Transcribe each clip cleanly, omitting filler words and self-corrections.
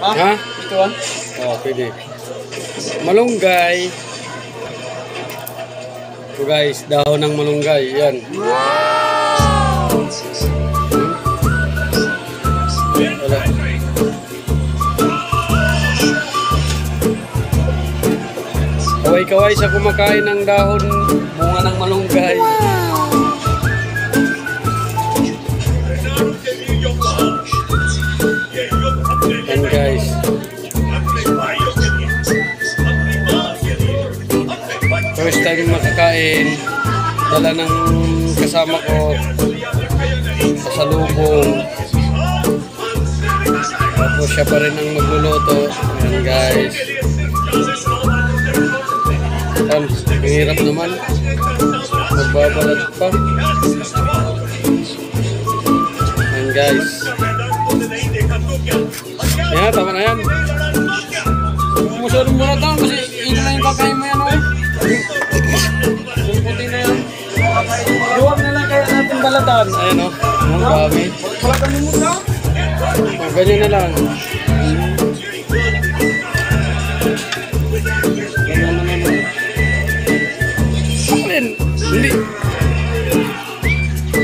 Ha? Ituan? Oh, pwede. Malunggay. So guys, dahon ng malunggay. Yan. Wala. Kaway-kaway sa kumakain ng dahon bunga ng malunggay. Yan guys. First time makakain. Dala ng kasama ko. Pasalubong. Tapos siya pa rin ang magluluto. Yan guys. Ang hirap naman. Magbabalat pa. Yan guys. Yan, tama na yan. Masyadong muna ito kasi ino na yung kakain mo yan o. Yung puti na yan. Luwag na lang kaya natin balatan. Ayan o. Ang dami. Balatan mo muna. Ganyan na lang.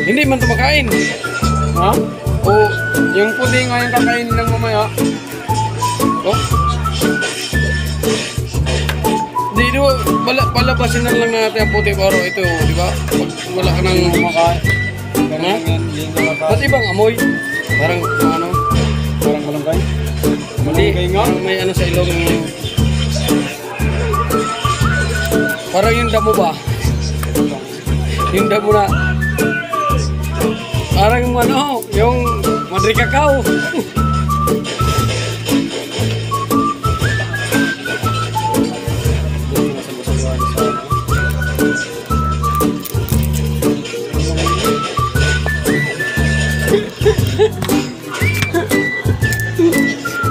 Hindi man ito makain. Ha? O yung puti nga yung kakainin ng mamaya. Oh. Hindi, palabasin na lang natin ang puti paro ito, di ba? Pag wala ka nang makain. Ha? Ba't ibang amoy? Parang ano? Parang malunggay? Malunggay nga? Parang may ano sa ilong. Parang yung damo ba? Yung damo na. Parang yung ano, yung Madri Cacao.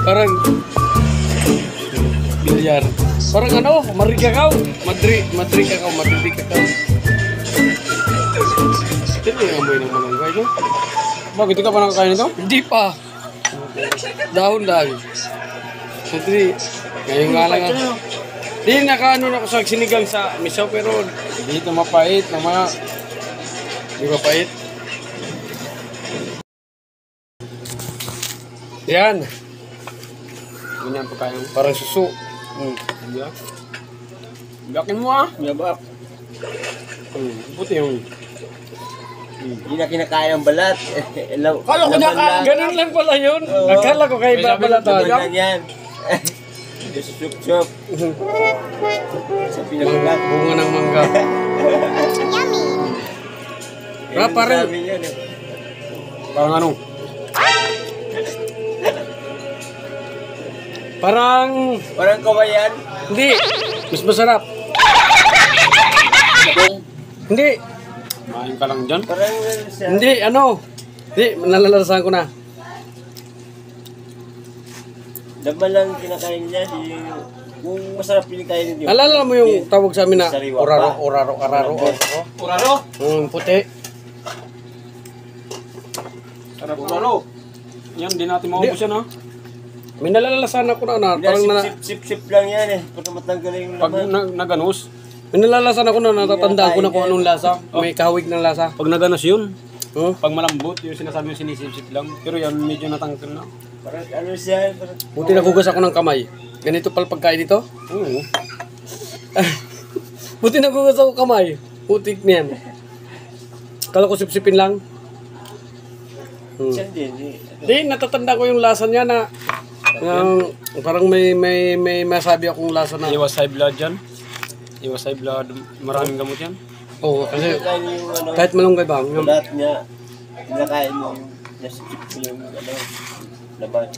Parang bilyar. Parang ano, Madri Cacao. Madri Cacao. Ito yung amoy ng malunggay, no? Bakit hindi ka pa nakakain ito? Hindi pa. Dahon lang. Madri. Ngayon nga lang. Hindi, nakaano na ako sa sinigang sa misaw, pero hindi ito mapait. Hindi mapait. Yan. Ganyan pa kayo. Parang susu. Hindi ah. Biyakin mo ah. Biyabak. Buti yung... Hindi na kinakain ang balat. Kala ko ganun lang pala yun. Akala ko kayo babalatan. Laban yan. Sup-sup. Sa pinagagat. Bunga ng mangga. Parang... Parang ano? Parang kawayan. Hindi. Mas masarap. Hindi. Main ka lang dyan? Parang Hindi, ano? Hindi, nalalasahan ko na. Laban lang kinakain niya. Kung masarap pinakain niyo. Alala mo yung tawag sa amin na oraro. Oraro? Puti. Sarap oraro. Yan, di natin maubos yan ha. May nalalasahan ako na. Parang sip lang yan eh. Para matanggalin yung Pag laman. naganos, may nalalasahan ako na. Natatandaan ko na kung anong lasa. May kahawig ng lasa. pag naganos yun. Huh? Pag malambot, yung sinasabi yung sinisip-sip lang. Pero yan, medyo natanggal na. Parang ano siya. Buti nagugas ako ng kamay. Ganito pala pagkain dito? Oo. Buti nagugas ako kamay. Putik niyan. Kala ko sipsipin lang. Siya din. Di, natatanda ko yung lasa niya na parang may masabi akong lasa na. Iwas high blood yan. Iwas high blood. Maraming gamot yan. Oo, kasi Kinakain niyo yung ano. kahit malunggay ba? Balat niya. Kinakain niyo yung nasip yung ano. Laban.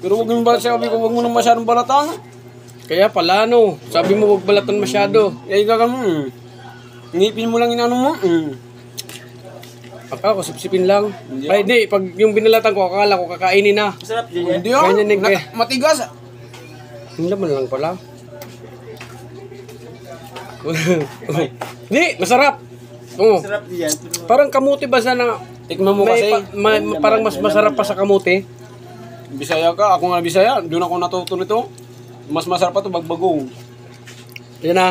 Pero huwag mo ba sabi ko, huwag mo na masyadong balatan. Kaya pala no, sabi mo huwag balatan masyado. Kaya ikaw mo. Ngipin mo lang inano mo. Akala ko sipsipin lang. Ay di, pag yung binalatan ko, akala ko kakainin na. Masarap din yan. Hindi ah. Ganyan din kaya. Matigas. Hindi naman lang pala. Di, masarap. Oo. Masarap din yan. Parang kamuti ba na Tikman mo kasi. Parang mas masarap pa sa kamote. Bisaya ka, ako nga Bisaya. Doon ako natuto nito. Mas masarap pa to bagbagong. Yan na.